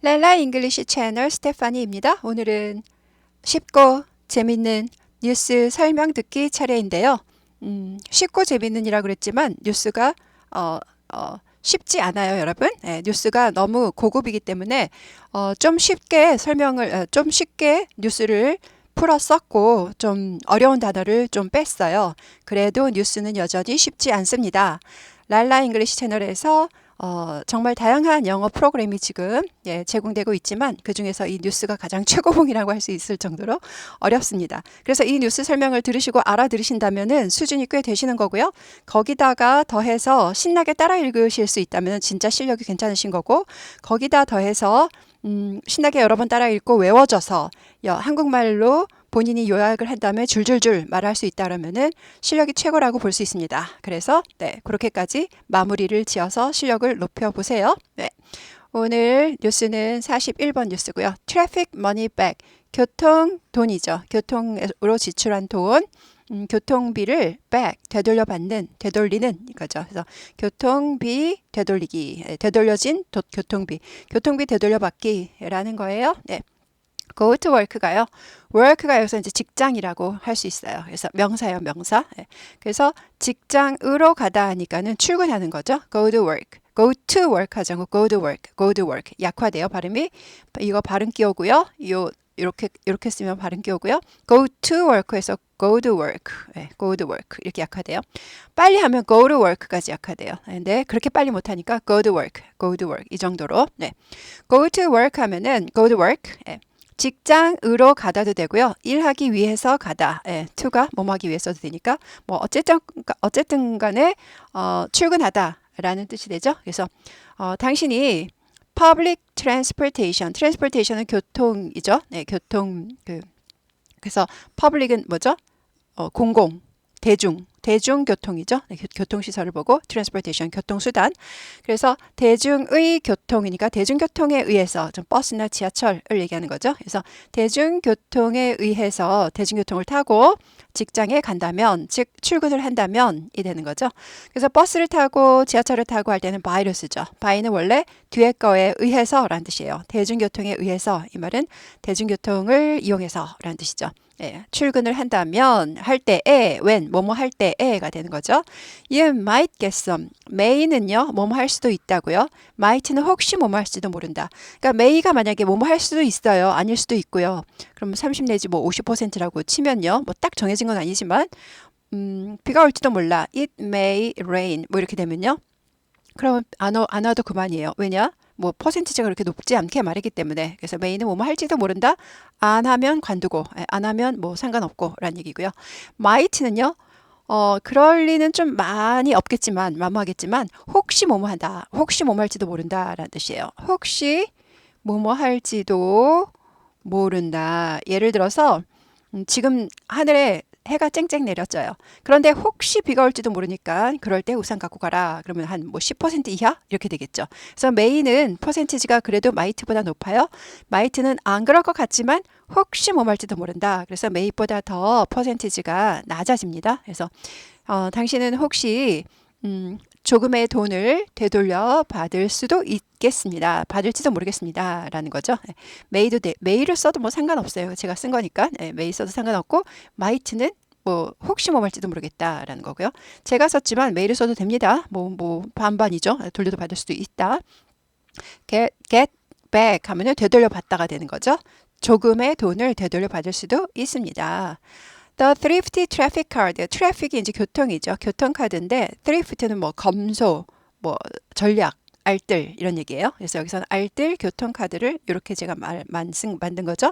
랄라 잉글리시 채널 스테파니입니다. 오늘은 쉽고 재밌는 뉴스 설명 듣기 차례인데요. 쉽고 재밌는이라 그랬지만 뉴스가 쉽지 않아요, 여러분. 네, 뉴스가 너무 고급이기 때문에 좀 쉽게 좀 쉽게 뉴스를 풀었었고 좀 어려운 단어를 좀 뺐어요. 그래도 뉴스는 여전히 쉽지 않습니다. 랄라 잉글리시 채널에서 정말 다양한 영어 프로그램이 지금 제공되고 있지만 그중에서 이 뉴스가 가장 최고봉이라고 할 수 있을 정도로 어렵습니다. 그래서 이 뉴스 설명을 들으시고 알아들으신다면은 수준이 꽤 되시는 거고요. 거기다가 더해서 신나게 따라 읽으실 수 있다면 진짜 실력이 괜찮으신 거고, 거기다 더해서 신나게 여러 번 따라 읽고 외워져서 한국말로 본인이 요약을 한 다음에 줄줄줄 말할 수 있다면은 실력이 최고라고 볼 수 있습니다. 그래서 그렇게까지 마무리를 지어서 실력을 높여보세요. 네. 오늘 뉴스는 41번 뉴스고요. Traffic Money Back, 교통 돈이죠. 교통으로 지출한 돈, 교통비를 back, 되돌리는 거죠. 그래서 교통비 되돌리기, 되돌려진 교통비 되돌려받기라는 거예요. 네. go to work가요. work가 여기서 이제 직장이라고 할 수 있어요. 그래서 명사예요, 명사. 네. 그래서 직장으로 가다 하니까는 출근하는 거죠. go to work. go to work 하지 않고 go to work. go to work. 약화돼요, 발음이. 이거 발음 끼우고요. 이렇게 쓰면 발음 끼우고요. go to work에서 go to work. 네, go to work. 이렇게 약화돼요. 빨리 하면 go to work까지 약화돼요. 근데 그렇게 빨리 못 하니까 go to work. go to work. 이 정도로. 네. go to work 하면은 go to work. 네. 직장으로 가다도 되고요. 일하기 위해서 가다. to가 뭐뭐 하기 위해서도 되니까 뭐 어쨌든 간에 출근하다라는 뜻이 되죠. 그래서 당신이 public transportation은 교통이죠. 네, 그래서 public은 뭐죠? 공공, 대중교통이죠. 네, 교통시설을 보고 transportation, 교통수단. 그래서 대중의 교통이니까 대중교통에 의해서 좀 버스나 지하철을 얘기하는 거죠. 그래서 대중교통에 의해서 대중교통을 타고 직장에 간다면, 즉 출근을 한다면 이 되는 거죠. 그래서 버스를 타고 지하철을 타고 할 때는 by를 쓰죠. by는 원래 뒤에 거에 의해서라는 뜻이에요. 대중교통에 의해서, 이 말은 대중교통을 이용해서라는 뜻이죠. 출근을 한다면 할 때에 뭐뭐 할 때에가 되는 거죠. You might get some. may는요 뭐뭐 할 수도 있다고요. might는 혹시 뭐뭐 할지도 모른다. 그러니까 may가 만약에 뭐뭐 할 수도 있어요. 아닐 수도 있고요. 그럼 30 내지 뭐 50%라고 치면요. 뭐 딱 정해진 건 아니지만 비가 올지도 몰라. It may rain. 뭐 이렇게 되면요. 그러면 안 와도 그만이에요. 왜냐? 뭐 퍼센티지가 그렇게 높지 않게 말이기 때문에. 그래서 메인은 뭐뭐 할지도 모른다. 안 하면 관두고, 안 하면 뭐 상관없고 라는 얘기고요. might는요. 그럴 리는 좀 많이 없겠지만, 만무하겠지만 혹시 뭐뭐 한다. 혹시 뭐뭐 할지도 모른다라는 뜻이에요. 혹시 뭐뭐 할지도 모른다. 예를 들어서 지금 하늘에 해가 쨍쨍 내렸어요. 그런데 혹시 비가 올지도 모르니까 그럴 때 우산 갖고 가라. 그러면 한 뭐 10% 이하 이렇게 되겠죠. 그래서 메인은 퍼센티지가 그래도 마이트보다 높아요. 마이트는 안 그럴 것 같지만 혹시 뭐 말지도 모른다. 그래서 메이보다 더 퍼센티지가 낮아집니다. 그래서 당신은 혹시 조금의 돈을 되돌려 받을 수도 있겠습니다. 받을지도 모르겠습니다. 라는 거죠. 메이를 써도 뭐 상관없어요. 제가 쓴 거니까. 메이 써도 상관없고, 마이트는 뭐 혹시 뭐 말지도 모르겠다라는 거고요. 제가 썼지만 메이를 써도 됩니다. 뭐 반반이죠. 돌려도 받을 수도 있다. get back 하면은 되돌려 받다가 되는 거죠. 조금의 돈을 되돌려 받을 수도 있습니다. The thrifty traffic card. 트래픽이 이제 교통이죠. 교통카드인데 thrift는 뭐 검소, 뭐 전략, 알뜰 이런 얘기예요. 그래서 여기서는 알뜰 교통카드를 이렇게 제가 만든 거죠.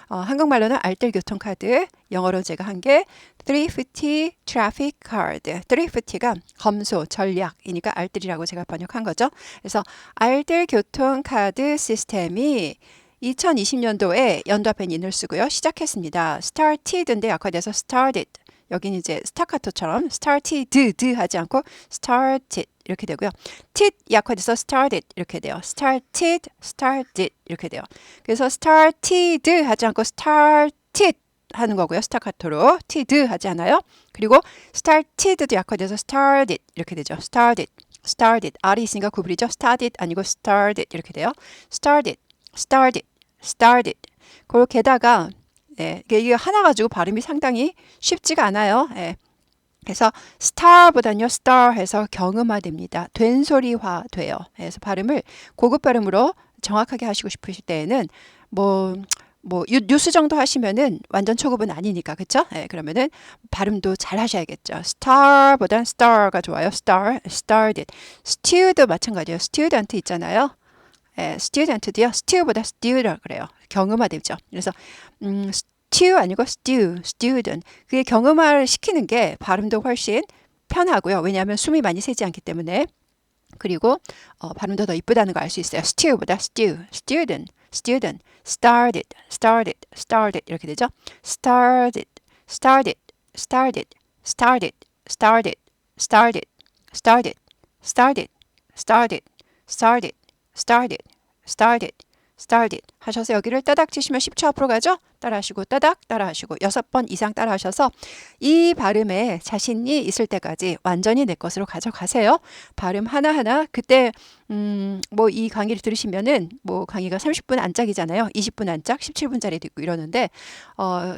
한국말로는 알뜰 교통카드, 영어로 제가 한 게 thrifty traffic card. thrifty가 검소, 전략이니까 알뜰이라고 제가 번역한 거죠. 그래서 알뜰 교통카드 시스템이 2020년도에 연도 앞에 in을 쓰고요. 시작했습니다. started인데 약화돼서 started. 여기는 이제 스타카토처럼 started 하지 않고 started 이렇게 되고요. tit 약화돼서 started 이렇게 돼요. started 이렇게 돼요. 그래서 started 하지 않고 started 하는 거고요. 스타카토로 tid 하지 않아요. 그리고 started도 약화돼서 started 이렇게 되죠. started R이 있으니까 구부리죠. started 아니고 started 이렇게 돼요. started started, started. 그렇게다가 예, 이게 하나 가지고 발음이 상당히 쉽지가 않아요. 예. 그래서 star보다는요 star 해서 경음화됩니다. 된소리화 돼요. 그래서 발음을 고급 발음으로 정확하게 하시고 싶으실 때에는 뭐 뉴스 정도 하시면은 완전 초급은 아니니까 그쵸? 예, 그러면은 발음도 잘 하셔야겠죠. star보단 star가 좋아요. star, started. stew도 마찬가지예요. student 있잖아요. 예, student도요. stew보다 stew라고 그래요. 경음화되죠. 그래서 stew 아니고 student. 그게 경음화를 시키는 게 발음도 훨씬 편하고요. 왜냐하면 숨이 많이 새지 않기 때문에. 그리고 발음도 더 이쁘다는 걸 알 수 있어요. stew보다 student, started 이렇게 되죠. started, started, started, started, started, started, started, started, started, started, started, started, started 하셔서 여기를 따닥 치시면 10초 앞으로 가죠. 따라하시고 따닥 따라하시고 6번 이상 따라하셔서 이 발음에 자신이 있을 때까지 완전히 내 것으로 가져가세요. 발음 하나하나 그때 뭐 이 강의를 들으시면은 뭐 강의가 30분 안짝이잖아요. 20분 안짝, 17분짜리도 있고 이러는데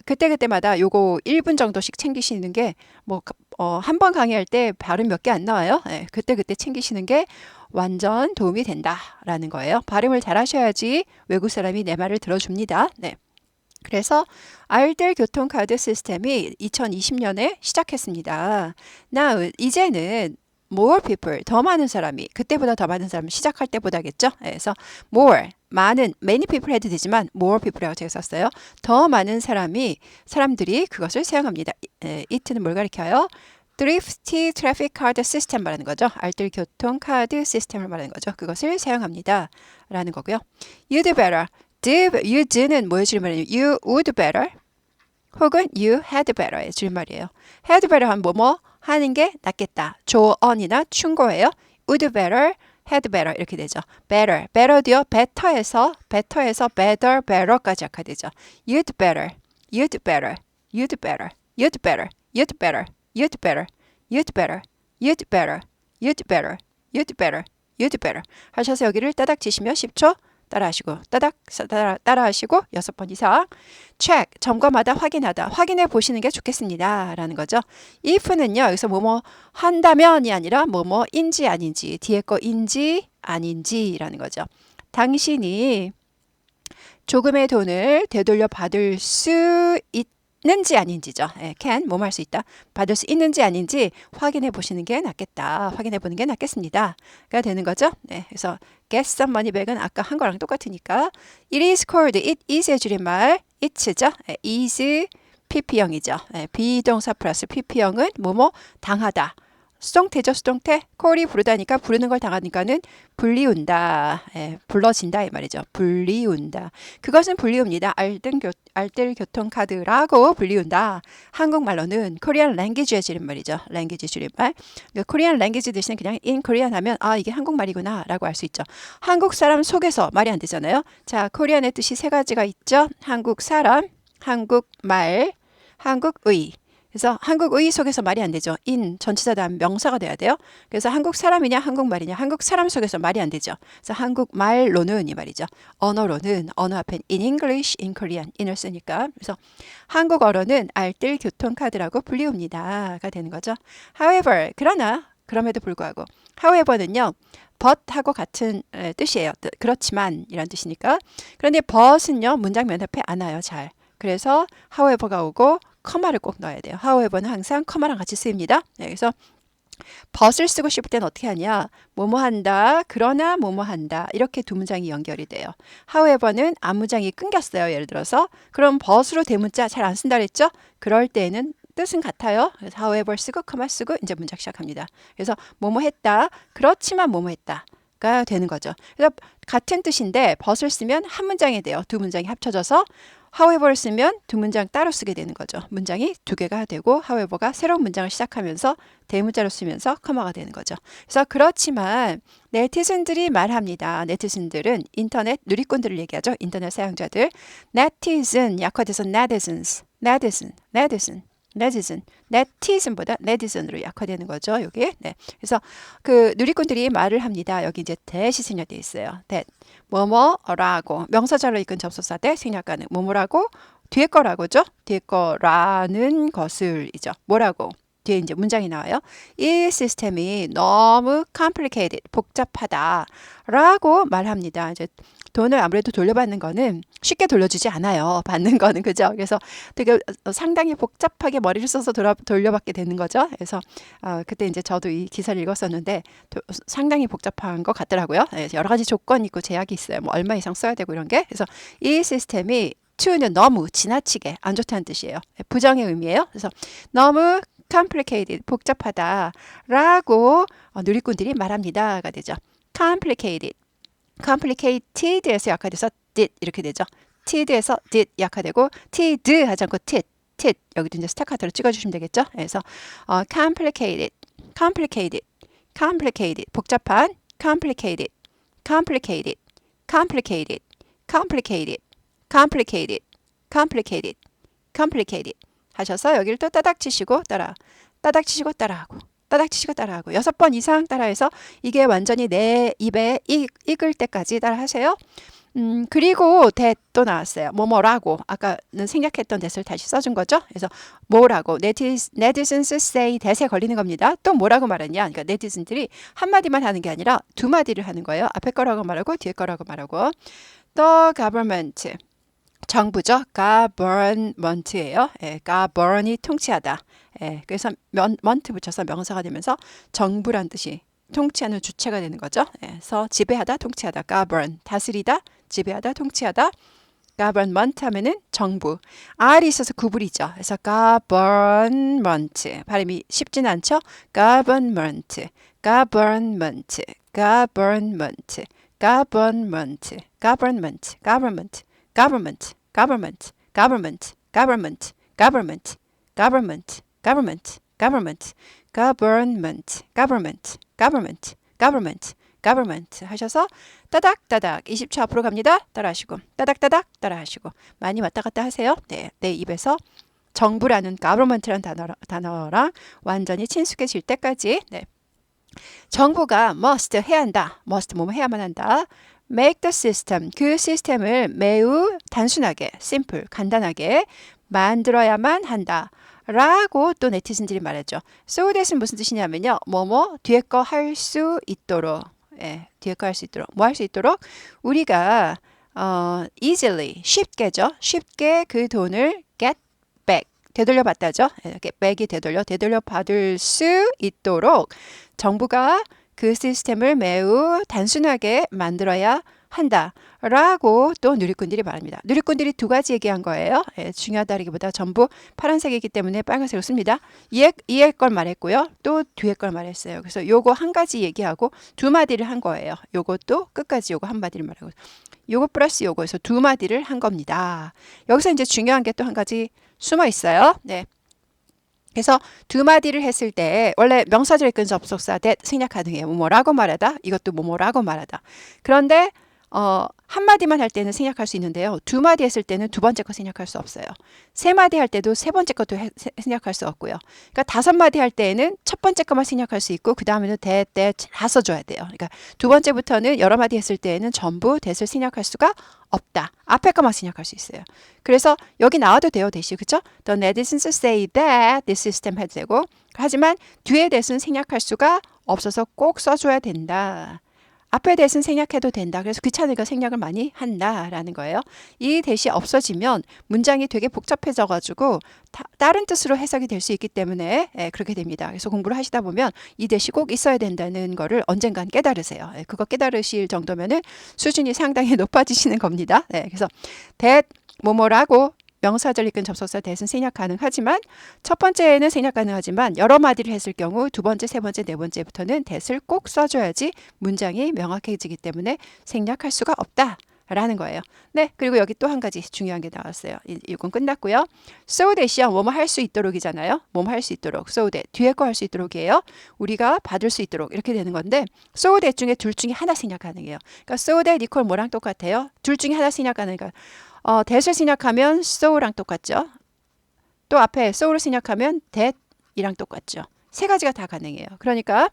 그때그때마다 요거 1분 정도씩 챙기시는 게 뭐 한 번 강의할 때 발음 몇 개 안 나와요. 네, 그때그때 챙기시는 게 완전 도움이 된다라는 거예요. 발음을 잘 하셔야지 외국 사람이 내 말을 들어줍니다. 네. 그래서 알뜰 교통카드 시스템이 2020년에 시작했습니다. Now, 이제는 more people, 더 많은 사람이, 그때보다 더 많은 사람이 시작할 때보다겠죠? 그래서 more, 많은, many people 해도 되지만 more people이라고 제가 썼어요. 더 많은 사람들이 그것을 사용합니다. it는 뭘 가리켜요? Thrifty Traffic Card System 말하는 거죠. 알뜰 교통카드 시스템을 말하는 거죠. 그것을 사용합니다. 라는 거고요. You'd better. you'd는 뭐의 줄말이에요? You would better 혹은 you had better의 줄말이에요. had better 하면 뭐뭐 하는 게 낫겠다. 조언이나 충고예요. would better, had better 이렇게 되죠. better, better도요. better에서 better, better까지 약화되죠. you'd better, you'd better, you'd better, you'd better, you'd better, you'd better, you'd better, you'd better, you'd better, you'd better, you'd better 하셔서 여기를 따닥 치시면 10초 따라하시고 따라하시고 6번 이상 check 점검하다 확인하다 확인해 보시는 게 좋겠습니다 라는 거죠. if는요 여기서 뭐뭐 한다면이 아니라 뭐뭐인지 아닌지 뒤에 거인지 아닌지 라는 거죠. 당신이 조금의 돈을 되돌려 받을 수 있는지 아닌지죠. can 뭐뭐 할 수 있다. 받을 수 있는지 아닌지 확인해 보시는 게 낫겠다. 확인해 보는 게 낫겠습니다. 가 되는 거죠. 네, 그래서 get some money back은 아까 한 거랑 똑같으니까 it is called, it is의 줄임말 it's죠. is PP형이죠. 비동사 플러스 PP형은 뭐뭐 당하다. 수동태죠. 수동태. 콜이 부르다니까 부르는 걸 당하니까는 불리운다. 불러진다 이 말이죠. 불리운다. 그것은 불리웁니다. 알뜰 교통카드라고 불리운다. 한국말로는 코리안 랭귀지의 줄임말이죠. 랭귀지 줄임말. 코리안 랭귀지 대신 그냥 in Korean 하면 아 이게 한국말이구나 라고 알 수 있죠. 한국 사람 속에서 말이 안 되잖아요. 자, 코리안의 뜻이 세 가지가 있죠. 한국 사람, 한국말, 한국의. 그래서 한국의 속에서 말이 안 되죠. in 전치사 다음 명사가 돼야 돼요. 그래서 한국 사람이냐 한국말이냐 한국 사람 속에서 말이 안 되죠. 그래서 한국말로는 이 말이죠. 언어로는 언어 앞엔 in English, in Korean in을 쓰니까 그래서 한국어로는 알뜰 교통카드라고 불리웁니다가 되는 거죠. However 그러나 그럼에도 불구하고 however는요. but하고 같은 뜻이에요. 그렇지만 이란 뜻이니까. 그런데 but은요. 문장 면 앞에 안 와요. 잘. 그래서 however가 오고 커마를 꼭 넣어야 돼요. however는 항상 커마랑 같이 쓰입니다. 네, 그래서 but을 쓰고 싶을 때는 어떻게 하냐. 뭐뭐 한다. 그러나 뭐뭐 한다. 이렇게 두 문장이 연결이 돼요. however는 앞문장이 끊겼어요. 예를 들어서 그럼 but으로 대문자 잘 안 쓴다 그랬죠? 그럴 때는 뜻은 같아요. 그래서 however 쓰고 커마 쓰고 이제 문장 시작합니다. 그래서 뭐뭐 했다. 그렇지만 뭐뭐 했다. 가 되는 거죠. 그래서 같은 뜻인데 but을 쓰면 한 문장이 돼요. 두 문장이 합쳐져서 however를 쓰면 두 문장 따로 쓰게 되는 거죠. 문장이 두 개가 되고 however가 새로운 문장을 시작하면서 대문자로 쓰면서 커마가 되는 거죠. 그래서 그렇지만 네티즌들이 말합니다. 네티즌들은 인터넷 누리꾼들을 얘기하죠. 인터넷 사용자들. netizen 약화돼서 netizens, netizen, netizen, netizen, netizen보다 netizen으로 약화되는 거죠. 여기. 네. 그래서 그 누리꾼들이 말을 합니다. 여기 이제 that이 생략되어 있어요. that. 뭐뭐라고 명사절로 이끈 접속사 대 생략 가능. 뭐뭐라고 뒤에 거라고죠. 뒤에 거라는 것을이죠. 뭐라고? 뒤에 이제 문장이 나와요. 이 시스템이 너무 complicated, 복잡하다라고 말합니다. 이제 돈을 아무래도 돌려받는 거는 쉽게 돌려주지 않아요. 받는 거는 그죠? 그래서 되게 상당히 복잡하게 머리를 써서 돌려받게 되는 거죠. 그래서 그때 이제 저도 이 기사를 읽었었는데 상당히 복잡한 것 같더라고요. 여러 가지 조건이 있고 제약이 있어요. 뭐 얼마 이상 써야 되고 이런 게. 그래서 이 시스템이 to는 너무 지나치게 안 좋다는 뜻이에요. 부정의 의미예요. 그래서 너무 complicated, 복잡하다라고 누리꾼들이 말합니다가 되죠. complicated, complicated에서 약화돼서 did 이렇게 되죠. tid에서 did 약화되고 tid 하지 않고 tid 여기도 이제 스타카토로 찍어주시면 되겠죠. 그래서 complicated, complicated, complicated 복잡한 complicated, complicated, complicated, complicated, complicated, complicated, complicated 하셔서 여기를 또 따닥 치시고 따닥 치시고 따라하고 따닥 치시고 따라하고 6번 이상 따라해서 이게 완전히 내 입에 익을 때까지 따라하세요. 그리고 that 또 나왔어요. 뭐뭐라고 아까는 생략했던 that을 다시 써준 거죠. 그래서 뭐라고 netizens say that에 걸리는 겁니다. 또 뭐라고 말했냐? 그러니까 네티즌들이 한 마디만 하는 게 아니라 두 마디를 하는 거예요. 앞에 거라고 말하고 뒤에 거라고 말하고 The government 정부죠. government예요. govern이 통치하다. 그래서 ment 붙여서 명사가 되면서 정부란 뜻이 통치하는 주체가 되는 거죠. 그래서 지배하다, 통치하다, govern 다스리다, 지배하다, 통치하다. government 하면은 정부. R이 있어서 구부리죠. 그래서 government 발음이 쉽진 않죠. government, government, government, government, government, government. government, government, government, government, government, government, government, government, government, government, government, government, government 하셔서 따닥따닥 20초 앞으로 갑니다. 따라하시고 따닥따닥 따라하시고 많이 왔다 갔다 하세요. 네, 내 입에서 정부라는 government라는 단어랑 완전히 친숙해질 때까지 네. 정부가 must 해야 한다. must 뭐뭐 해야만 한다. make the system 그 시스템을 매우 단순하게 simple 간단하게 만들어야만 한다 라고 또 네티즌들이 말했죠. so that은 무슨 뜻이냐면요. 뭐뭐 뒤에 거 할 수 있도록 뒤에 거 할 수 있도록 뭐 할 수 있도록 우리가 easily 쉽게죠. 쉽게 그 돈을 get back 되돌려 받다죠. get back이 되돌려 받을 수 있도록 정부가 그 시스템을 매우 단순하게 만들어야 한다라고 또 누리꾼들이 말합니다. 누리꾼들이 두 가지 얘기한 거예요. 중요하다기보다 전부 파란색이기 때문에 빨간색을 씁니다. 이해 걸 말했고요. 또 뒤에 걸 말했어요. 그래서 요거 한 가지 얘기하고 두 마디를 한 거예요. 요것도 끝까지 요거 한 마디를 말하고 요거 플러스 요거에서 두 마디를 한 겁니다. 여기서 이제 중요한 게 또 한 가지 숨어 있어요. 네. 그래서 두 마디를 했을 때 원래 명사절 이끈 접속사 that 생략 가능해요. 뭐뭐라고 말하다. 이것도 뭐뭐라고 말하다. 그런데 한 마디만 할 때는 생략할 수 있는데요. 두 마디 했을 때는 두 번째 거 생략할 수 없어요. 세 마디 할 때도 세 번째 것도 생략할 수 없고요. 그러니까 다섯 마디 할 때는 첫 번째 것만 생략할 수 있고 그 다음에는 that 다 써줘야 돼요. 그러니까 두 번째부터는 여러 마디 했을 때에는 전부 that을 생략할 수가 없다. 앞에 것만 생략할 수 있어요. 그래서 여기 나와도 돼요. 대시 그렇죠? The netizens say that this system 해도 되고 하지만 뒤에 that은 생략할 수가 없어서 꼭 써줘야 된다. 앞에 that은 생략해도 된다. 그래서 귀찮으니까 생략을 많이 한다라는 거예요. 이 that이 없어지면 문장이 되게 복잡해져가지고 다른 뜻으로 해석이 될 수 있기 때문에 그렇게 됩니다. 그래서 공부를 하시다 보면 이 that이 꼭 있어야 된다는 거를 언젠간 깨달으세요. 그거 깨달으실 정도면은 수준이 상당히 높아지시는 겁니다. 그래서 that 뭐뭐라고 명사절 이끈 접속사 that은 생략 가능하지만 첫 번째에는 생략 가능하지만 여러 마디를 했을 경우 두 번째, 세 번째, 네 번째부터는 that을 꼭 써줘야지 문장이 명확해지기 때문에 생략할 수가 없다라는 거예요. 네, 그리고 여기 또 한 가지 중요한 게 나왔어요. 이건 끝났고요. so that이요. 뭐뭐 할 수 있도록이잖아요. 뭐뭐 할 수 있도록. so that 뒤에 거 할 수 있도록이에요. 우리가 받을 수 있도록 이렇게 되는 건데 so that 중에 둘 중에 하나 생략 가능해요. 그러니까 so that 이퀄 뭐랑 똑같아요? 둘 중에 하나 생략 가능해요. that을 생략하면 so랑 똑같죠. 또 앞에 so를 생략하면 that이랑 똑같죠. 세 가지가 다 가능해요. 그러니까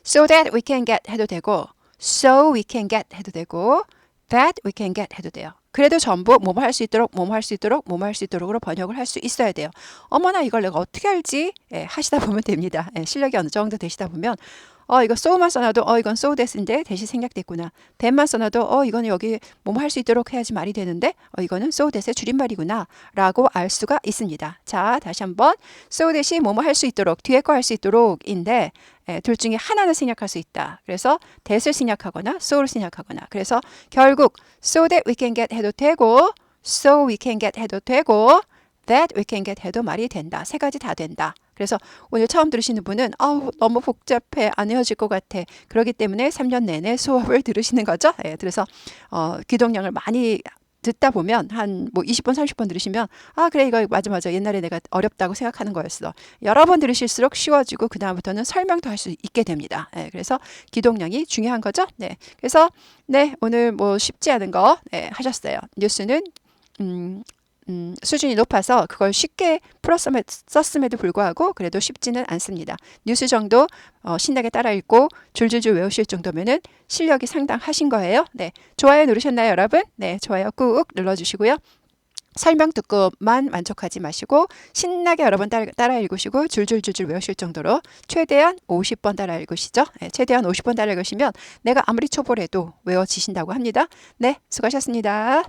so that we can get 해도 되고 so we can get 해도 되고 that we can get 해도 돼요. 그래도 전부 뭐뭐 할 수 있도록 뭐뭐 할 수 있도록 뭐뭐 할 수 있도록으로 번역을 할 수 있어야 돼요. 어머나 이걸 내가 어떻게 알지? 예, 하시다 보면 됩니다. 예, 실력이 어느 정도 되시다 보면 이거 so만 써놔도 이건 so that인데 대시 생략됐구나. that만 써놔도 이거는 여기 뭐뭐 할 수 있도록 해야지 말이 되는데 이거는 so that의 줄임말이구나 라고 알 수가 있습니다. 자, 다시 한번 so that이 뭐뭐 할 수 있도록 뒤에 거 할 수 있도록인데 둘 중에 하나는 생략할 수 있다. 그래서 that을 생략하거나 so를 생략하거나 그래서 결국 so that we can get 해도 되고 so we can get 해도 되고 that we can get 해도 말이 된다. 세 가지 다 된다. 그래서 오늘 처음 들으시는 분은 너무 복잡해 안 헤어질 것 같아. 그렇기 때문에 3년 내내 수업을 들으시는 거죠. 예, 그래서 기동량을 많이 듣다 보면 한 뭐 20번 30번 들으시면 그래 이거 맞아 옛날에 내가 어렵다고 생각하는 거였어. 여러 번 들으실수록 쉬워지고 그 다음부터는 설명도 할 수 있게 됩니다. 예, 그래서 기동량이 중요한 거죠. 네, 그래서 네 오늘 뭐 쉽지 않은 거 하셨어요. 뉴스는 수준이 높아서 그걸 쉽게 썼음에도 불구하고 그래도 쉽지는 않습니다. 뉴스 정도 신나게 따라 읽고 줄줄줄 외우실 정도면은 실력이 상당하신 거예요. 네, 좋아요 누르셨나요, 여러분? 네, 좋아요 꾹 눌러주시고요. 설명 듣고만 만족하지 마시고 신나게 여러 번 따라 읽으시고 줄줄줄줄 외우실 정도로 최대한 50번 따라 읽으시죠. 네, 최대한 50번 따라 읽으시면 내가 아무리 초보래도 외워지신다고 합니다. 네, 수고하셨습니다.